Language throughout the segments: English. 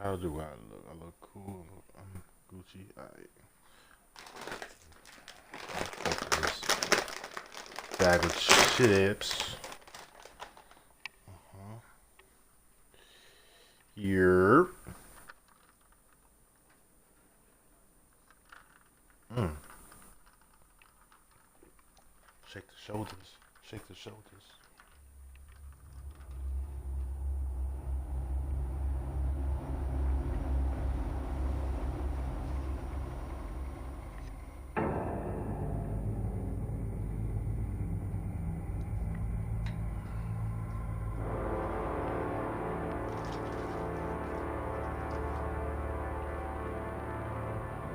How do I look? I look cool. I'm Gucci. Alright. Bag of chips. Here. Shake the shoulders. Shake the shoulders.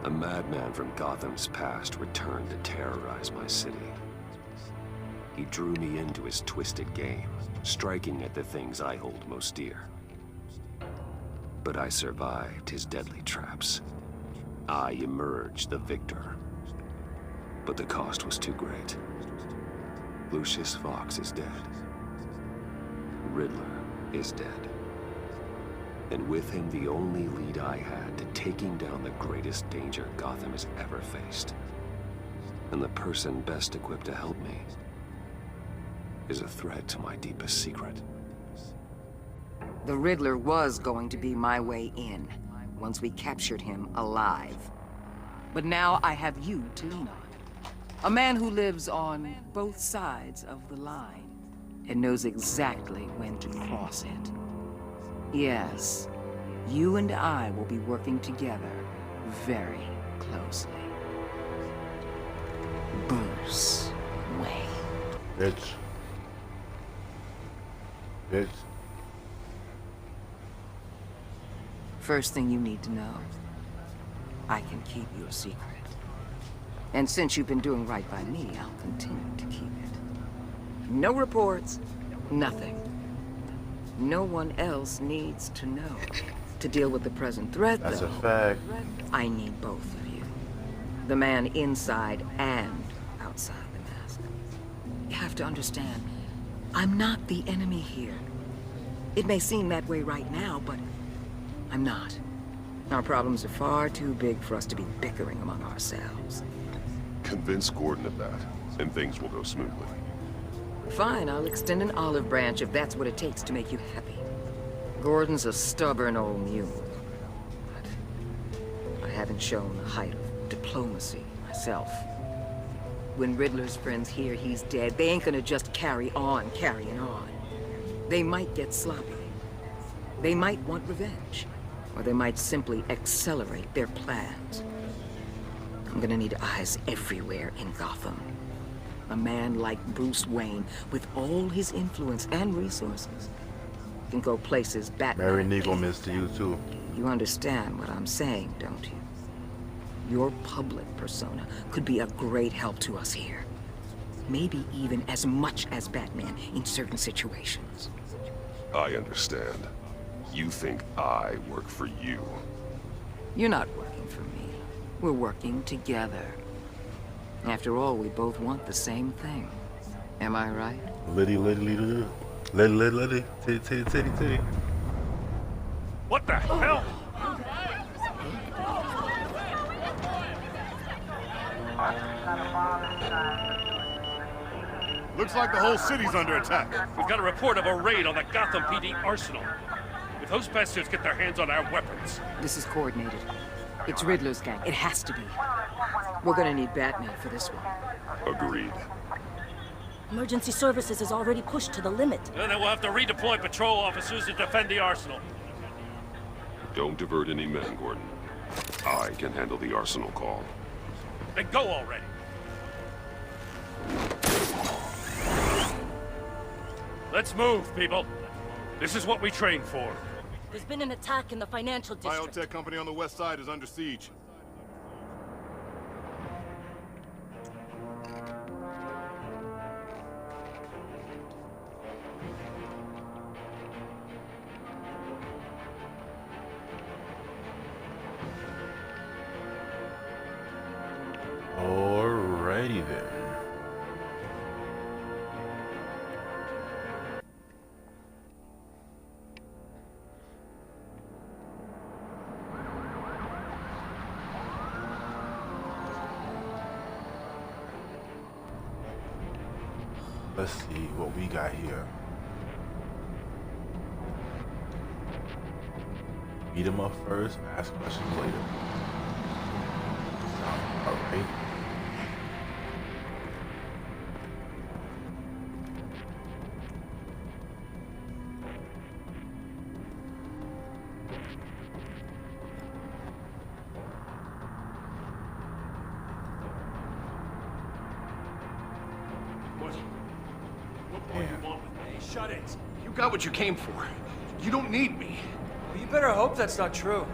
A madman from Gotham's past returned to terrorize my city. He drew me into his twisted game, striking at the things I hold most dear. But I survived his deadly traps. I emerged the victor. But the cost was too great. Lucius Fox is dead. Riddler is dead. And with him the only lead I had to taking down the greatest danger Gotham has ever faced. And the person best equipped to help me is a threat to my deepest secret. The Riddler was going to be my way in, once we captured him alive. But now I have you to lean on. A man who lives on both sides of the line, and knows exactly when to cross it. Yes, you and I will be working together very closely. Bruce Wayne. Bitch. Bitch. First thing you need to know, I can keep your secret. And since you've been doing right by me, I'll continue to keep it. No reports, nothing. No one else needs to know. To deal with the present threat, That's though, a fact. I need both of you. The man inside and outside the mask. You have to understand, I'm not the enemy here. It may seem that way right now, but I'm not. Our problems are far too big for us to be bickering among ourselves. Convince Gordon of that, and things will go smoothly. Fine, I'll extend an olive branch if that's what it takes to make you happy. Gordon's a stubborn old mule. But I haven't shown the height of diplomacy myself. When Riddler's friends hear he's dead, they ain't gonna just carry on carrying on. They might get sloppy. They might want revenge. Or they might simply accelerate their plans. I'm gonna need eyes everywhere in Gotham. A man like Bruce Wayne, with all his influence and resources, can go places Batman Mary Negro can't. missed to you too. You understand what I'm saying, don't you? Your public persona could be a great help to us here. Maybe even as much as Batman in certain situations. I understand. You think I work for you. You're not working for me. We're working together. After all, we both want the same thing. Am I right? Liddy, liddy, liddy, liddy, liddy, liddy, titty, titty, titty, titty. What the hell? Looks like the whole city's under attack. We've got a report of a raid on the Gotham PD arsenal. If those bastards get their hands on our weapons... This is coordinated. It's Riddler's gang. It has to be. We're gonna need Batman for this one. Agreed. Emergency services is already pushed to the limit. Then we'll have to redeploy patrol officers to defend the arsenal. Don't divert any men, Gordon. I can handle the arsenal call. Then go already. Let's move, people. This is what we trained for. There's been an attack in the financial district. Biotech company on the west side is under siege. Alrighty then. Let's see what we got here. Beat him up first, ask questions later. Alright. What more do you want? Hey, shut it. You got what you came for. You don't need me. Well, you better hope that's not true.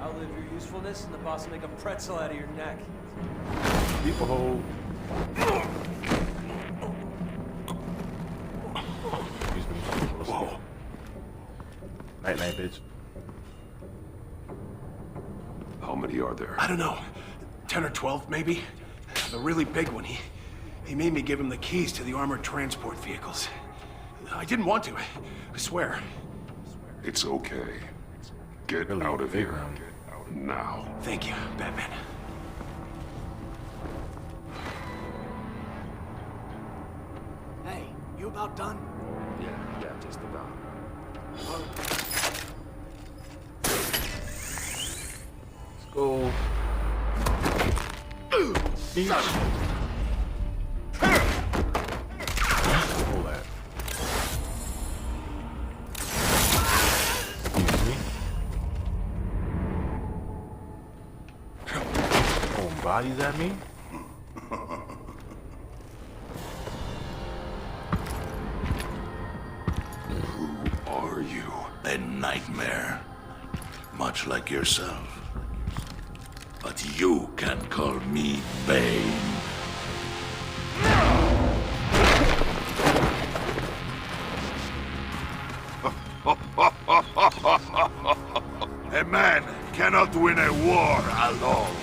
Outlive your usefulness and the boss will make a pretzel out of your neck. Keep a hold. Excuse me. Whoa. Night night, bitch. How many are there? I don't know. 10 or 12, maybe? The really big one, he made me give him the keys to the armored transport vehicles. I didn't want to, I swear. It's okay. Get Really out of big here. one. Get out now. Thank you, Batman. Hey, you about done? Yeah, just about. Let's go. Beach. Hold that. Excuse me. Throwing bodies at me? Who are you? A nightmare, much like yourself. But you can call me Bane. A man cannot win a war alone.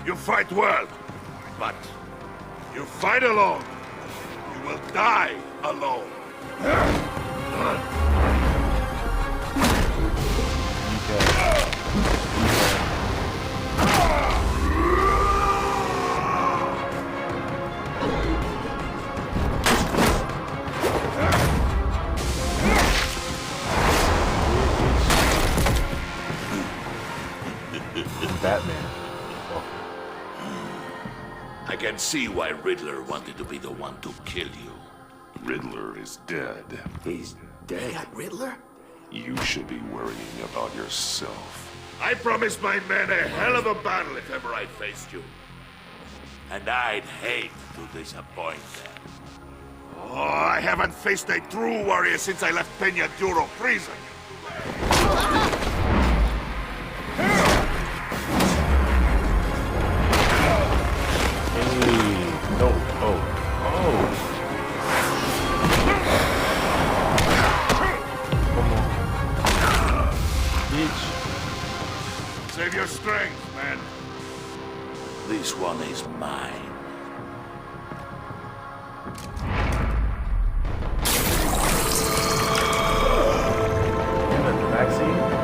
You fight well, but you fight alone. You will die alone. Batman. I can see why Riddler wanted to be the one to kill you. Riddler is dead. He's dead. Riddler? You should be worrying about yourself. I promised my men a hell of a battle if ever I faced you. And I'd hate to disappoint them. Oh, I haven't faced a true warrior since I left Peña Duro prison. Hey, no, oh. Come on. Bitch. Save your strength, man. This one is mine. In the backseat.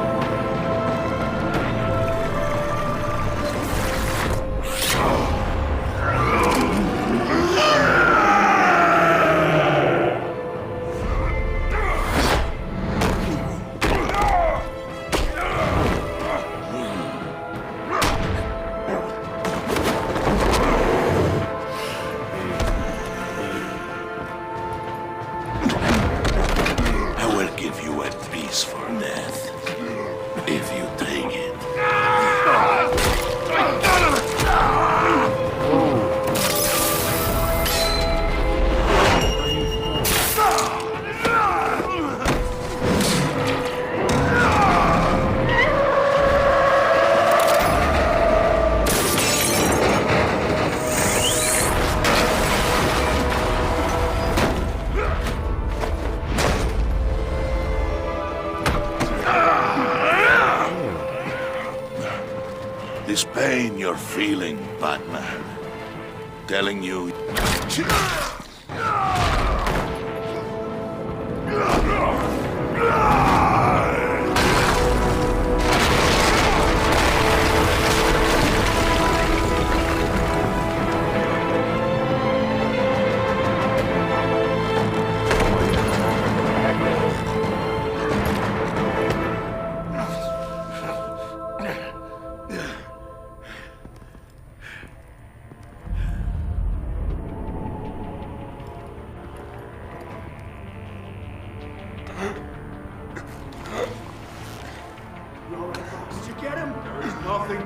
I will give you a peaceful death. If you take it. This pain you're feeling, Batman. Telling you...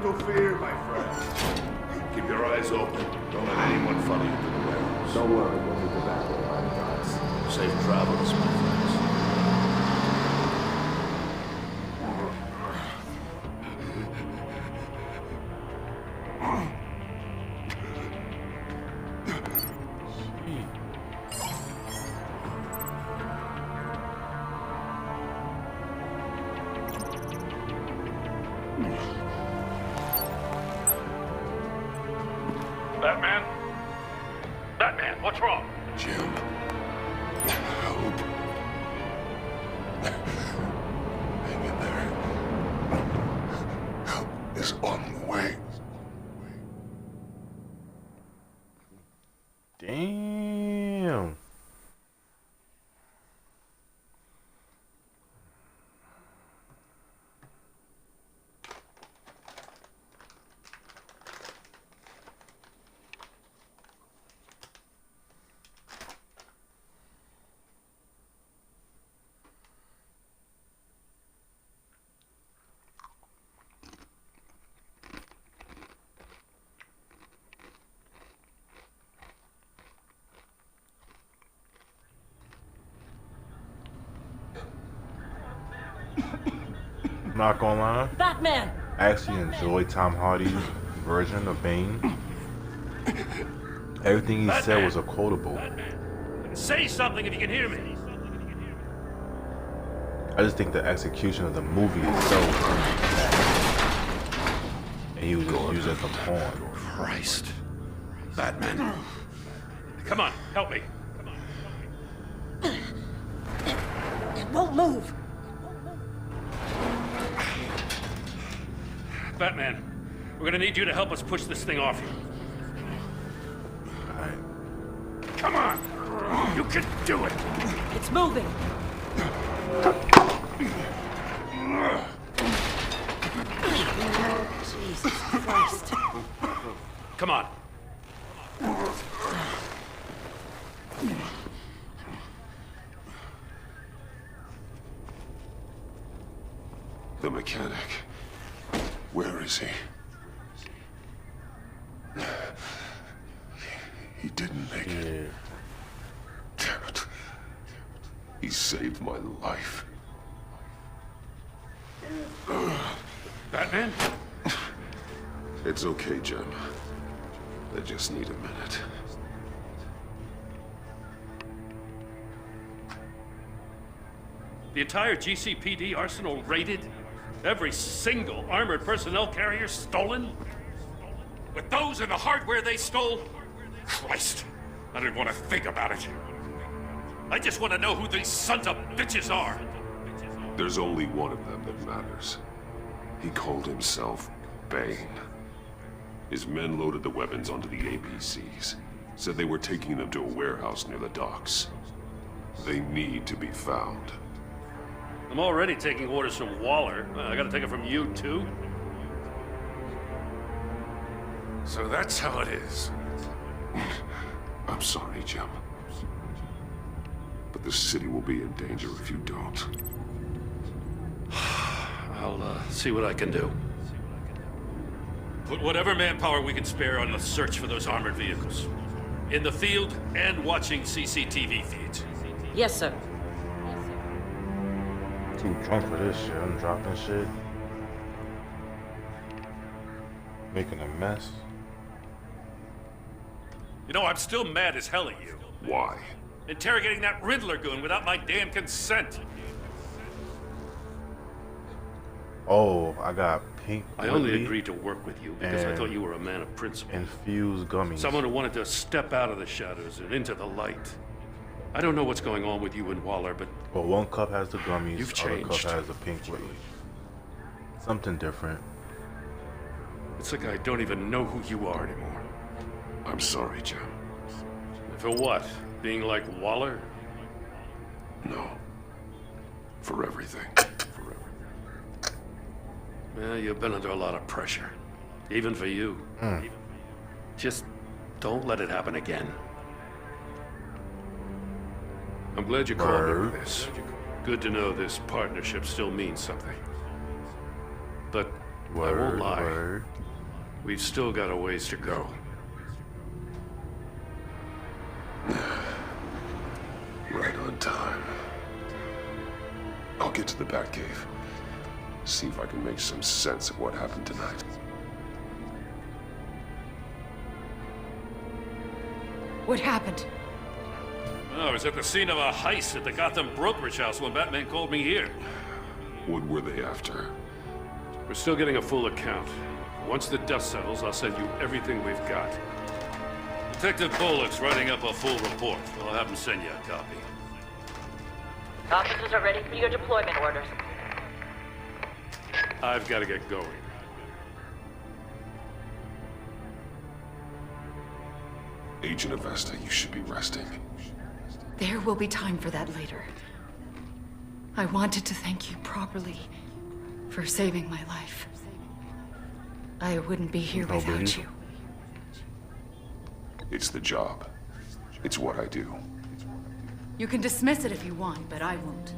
nothing to fear, my friend. Keep your eyes open. Don't let anyone follow you to the warehouse. Don't worry, we'll meet the back way by the docks. Safe travels, my friends. Batman? Batman, what's wrong? Jim. Help. Hang in there. Help is on the way. Damn. Not gonna lie, Batman! I actually enjoyed Tom Hardy's version of Bane. Everything he said was a quotable. Say something if you can hear me. I just think the execution of the movie itself, and he was just used as a pawn. Christ. Batman. Come on, help me. It won't move. Batman, we're gonna need you to help us push this thing off you. Alright. Come on! You can do it! It's moving. Jesus Christ. Come on. The mechanic. Where is he? He didn't make it. Damn it. He saved my life. Batman? It's okay, Jim. I just need a minute. The entire GCPD arsenal raided? Every single armored personnel carrier stolen? With those and the hardware they stole? Christ, I don't want to think about it. I just want to know who these sons of bitches are. There's only one of them that matters. He called himself Bane. His men loaded the weapons onto the APCs. Said they were taking them to a warehouse near the docks. They need to be found. I'm already taking orders from Waller. I gotta take it from you, too? So that's how it is. I'm sorry, Jim. But the city will be in danger if you don't. I'll see what I can do. Put whatever manpower we can spare on the search for those armored vehicles. In the field and watching CCTV feeds. Yes, sir. Too drunk for this shit. I'm dropping shit. Making a mess. You know, I'm still mad as hell at you. Why? Interrogating that Riddler goon without my damn consent. Oh, I got pink. I only Whitley agreed to work with you because I thought you were a man of principle. infused gummies. Someone who wanted to step out of the shadows and into the light. I don't know what's going on with you and Waller, but Well, one cup has the gummies, You've other changed. cup has the pink Whitley. Something different. it's like I don't even know who you are anymore. I'm sorry, Jim. For what? Being like Waller? No. For everything. Yeah, you've been under a lot of pressure. Even for you. Just don't let it happen again. I'm glad you called me with this. Good to know this partnership still means something. But I won't lie. We've still got a ways to go. Right on time. I'll get to the Batcave. See if I can make some sense of what happened tonight. What happened? Oh, I was at the scene of a heist at the Gotham brokerage house when Batman called me here. What were they after? We're still getting a full account. Once the dust settles, I'll send you everything we've got. Detective Bullock's writing up a full report. I'll have him send you a copy. Officers are ready for your deployment orders. I've got to get going. Agent Avesta, you should be resting. There will be time for that later. I wanted to thank you properly for saving my life. I wouldn't be here without you. It's the job. It's what I do. You can dismiss it if you want, but I won't.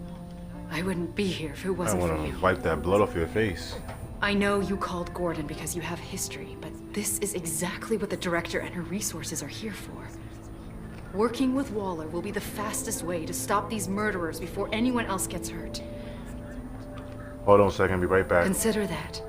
I wouldn't be here if it I wasn't for want you. to wipe that blood off your face. I know you called Gordon because you have history, but this is exactly what the director and her resources are here for. Working with Waller will be the fastest way to stop these murderers before anyone else gets hurt. Hold on a second, be right back. Consider that.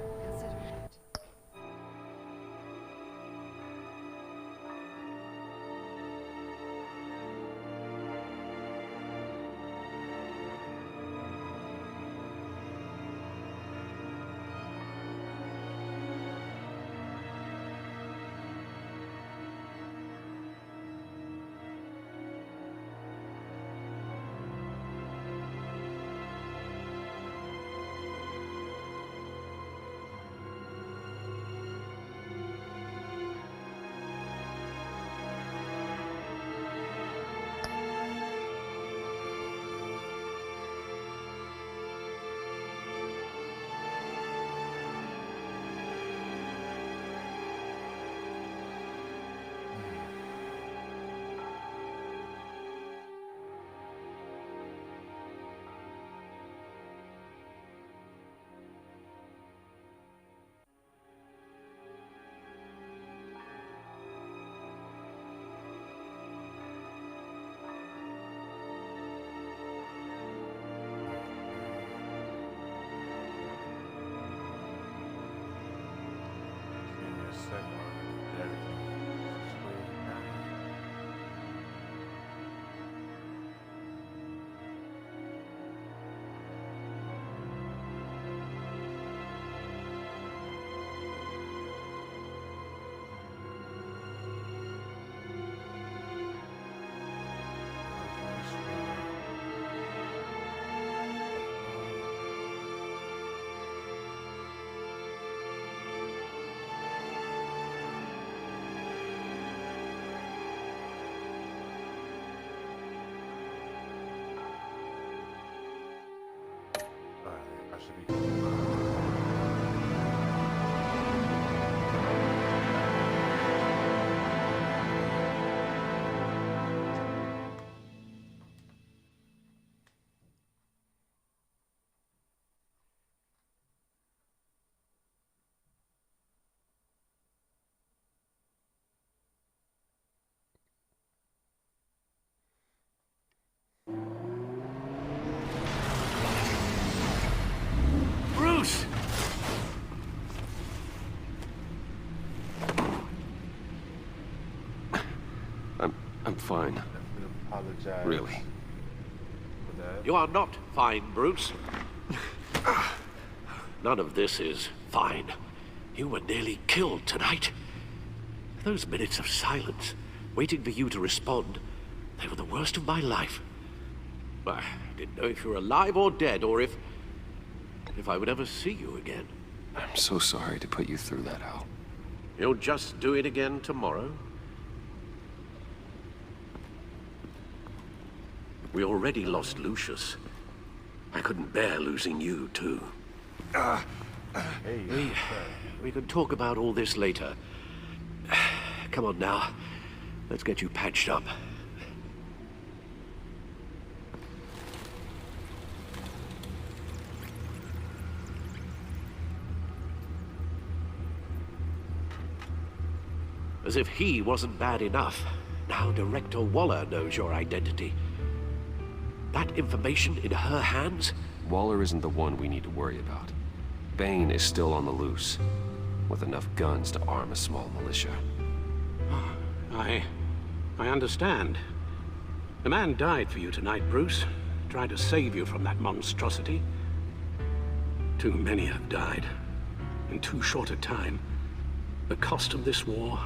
Bruce! I'm fine. Apologize. Really. For that. You are not fine, Bruce. None of this is fine. You were nearly killed tonight. Those minutes of silence, waiting for you to respond, they were the worst of my life. I didn't know if you were alive or dead, or if I would ever see you again. I'm so sorry to put you through that, Al. You'll just do it again tomorrow? We already lost Lucius. I couldn't bear losing you, too. We can talk about all this later. Come on now. Let's get you patched up. As if he wasn't bad enough. Now Director Waller knows your identity. That information in her hands? Waller isn't the one we need to worry about. Bane is still on the loose, with enough guns to arm a small militia. I understand. The man died for you tonight, Bruce. Tried to save you from that monstrosity. Too many have died. In too short a time. The cost of this war,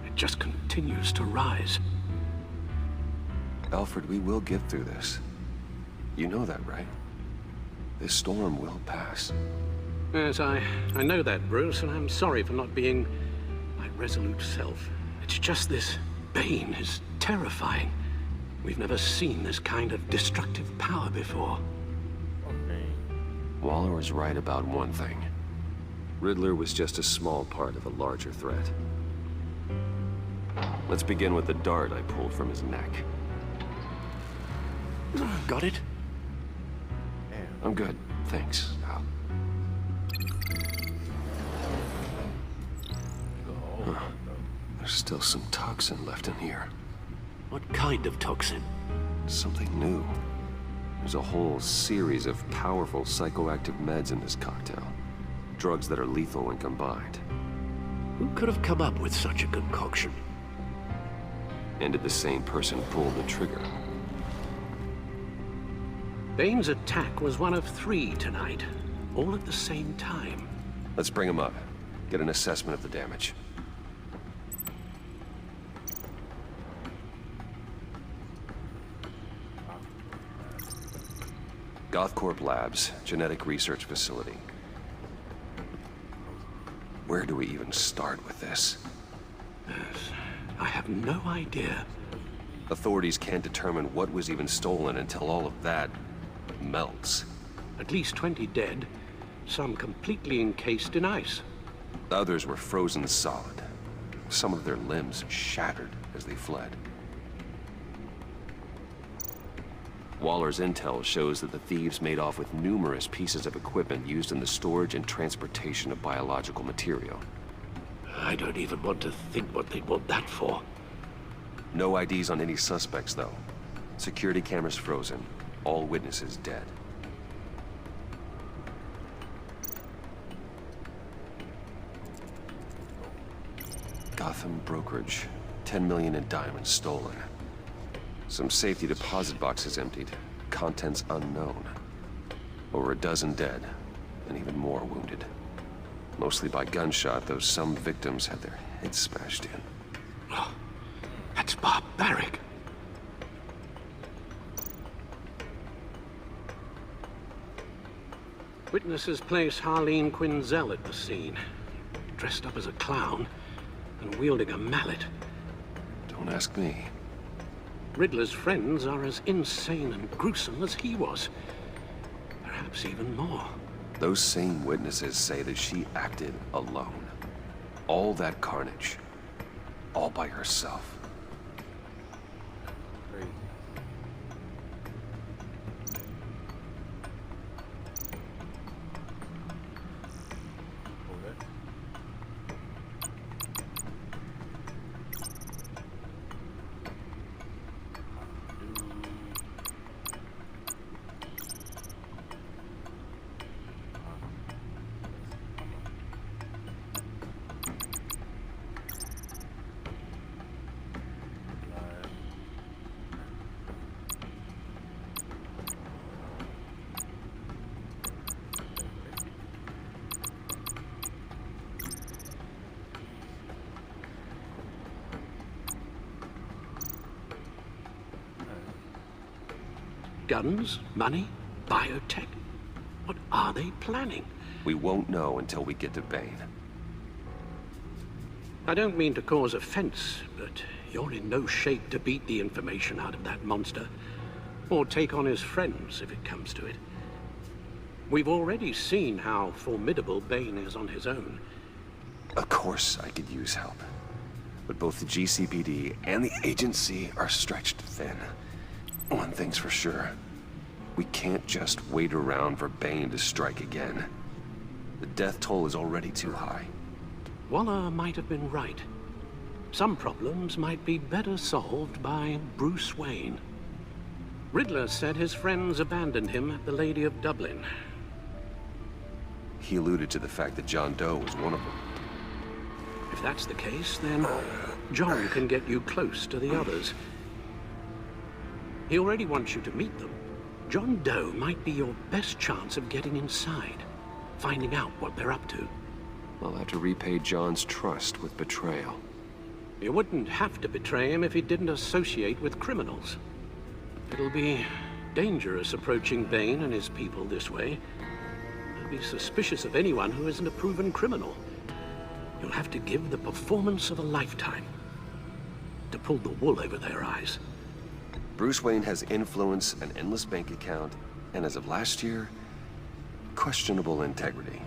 it just continues to rise. Alfred, we will get through this. You know that, right? This storm will pass. Yes, I know that, Bruce, and I'm sorry for not being my resolute self. It's just this Bane is terrifying. We've never seen this kind of destructive power before. Waller was right about one thing. Riddler was just a small part of a larger threat. Let's begin with the dart I pulled from his neck. Got it? I'm good, thanks, Al. Huh. There's still some toxin left in here. What kind of toxin? Something new. There's a whole series of powerful psychoactive meds in this cocktail. Drugs that are lethal when combined. Who could have come up with such a concoction? And did the same person pull the trigger? Bane's attack was one of 3 tonight, all at the same time. Let's bring him up. Get an assessment of the damage. Gothcorp Labs, genetic research facility. Where do we even start with this? I have no idea. Authorities can't determine what was even stolen until all of that melts. At least 20 dead, some completely encased in ice. Others were frozen solid. Some of their limbs shattered as they fled. Waller's intel shows that the thieves made off with numerous pieces of equipment used in the storage and transportation of biological material. I don't even want to think what they'd want that for. No IDs on any suspects, though. Security cameras frozen. All witnesses dead. Gotham brokerage. 10 million in diamonds stolen. Some safety deposit boxes emptied. Contents unknown. Over a dozen dead, and even more wounded. Mostly by gunshot, though some victims had their heads smashed in. Oh, that's barbaric. Witnesses place Harleen Quinzel at the scene, dressed up as a clown and wielding a mallet. Don't ask me. Riddler's friends are as insane and gruesome as he was. Perhaps even more. Those same witnesses say that she acted alone. All that carnage. All by herself. Guns, money, biotech. What are they planning? We won't know until we get to Bane. I don't mean to cause offense, but you're in no shape to beat the information out of that monster. Or take on his friends, if it comes to it. We've already seen how formidable Bane is on his own. Of course I could use help. But both the GCPD and the agency are stretched thin. One thing's for sure. We can't just wait around for Bane to strike again. The death toll is already too high. Waller might have been right. some problems might be better solved by Bruce Wayne. Riddler said his friends abandoned him at the Lady of Dublin. He alluded to the fact that John Doe was one of them. If that's the case, then John can get you close to the others. He already wants you to meet them. John Doe might be your best chance of getting inside, finding out what they're up to. I'll have to repay John's trust with betrayal. You wouldn't have to betray him if he didn't associate with criminals. It'll be dangerous approaching Bane and his people this way. They'll be suspicious of anyone who isn't a proven criminal. You'll have to give the performance of a lifetime to pull the wool over their eyes. Bruce Wayne has influence, an endless bank account, and as of last year, questionable integrity.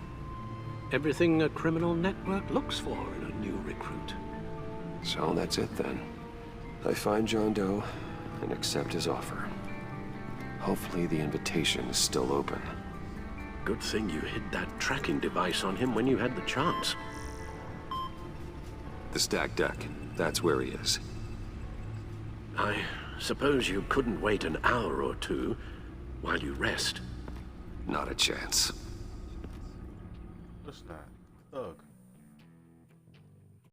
Everything a criminal network looks for in a new recruit. So that's it then. I find John Doe and accept his offer. Hopefully the invitation is still open. Good thing you hid that tracking device on him when you had the chance. The stacked deck, that's where he is. I suppose you couldn't wait an hour or two while you rest. Not a chance. What's that? Thug.